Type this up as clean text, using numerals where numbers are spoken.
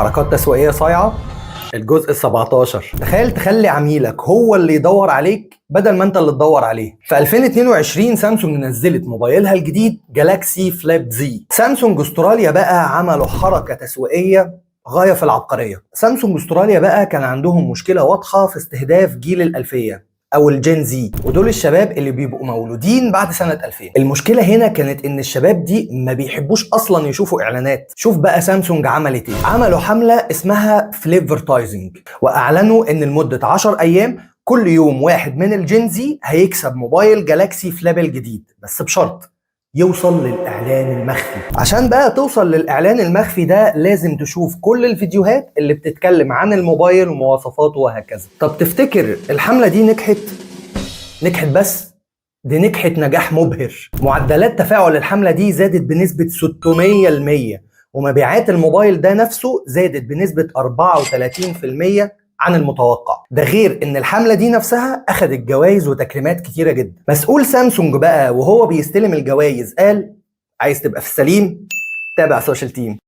حركات تسويقية صايعة. الجزء ال17. تخيل تخلي عميلك هو اللي يدور عليك بدل ما انت اللي تدور عليه. في 2022 سامسونج نزلت موبايلها الجديد جالاكسي فليب زي. سامسونج استراليا بقى عملوا حركة تسويقية غاية في العبقرية. سامسونج استراليا بقى كان عندهم مشكلة واضحة في استهداف جيل الألفية او الجين زي، ودول الشباب اللي بيبقوا مولودين بعد سنة 2000. المشكلة هنا كانت ان الشباب دي ما بيحبوش اصلا يشوفوا اعلانات. شوف بقى سامسونج عملت ايه. عملوا حملة اسمها فليفرتايزنج، واعلنوا ان لمدة 10 ايام كل يوم واحد من الجين زي هيكسب موبايل جالاكسي فليب الجديد، بس بشرط يوصل للإعلان المخفي. عشان بقى توصل للإعلان المخفي ده لازم تشوف كل الفيديوهات اللي بتتكلم عن الموبايل ومواصفاته وهكذا. طب تفتكر الحملة دي نجحت؟ نجحت بس؟ دي نجحت نجاح مبهر. معدلات تفاعل الحملة دي زادت بنسبة 600%، ومبيعات الموبايل ده نفسه زادت بنسبة 34% عن المتوقع. ده غير ان الحملة دي نفسها اخدت جوائز وتكريمات كتيرة جدا. مسؤول سامسونج بقى وهو بيستلم الجوائز قال: عايز تبقى في السليم؟ تابع سوشيال تيم.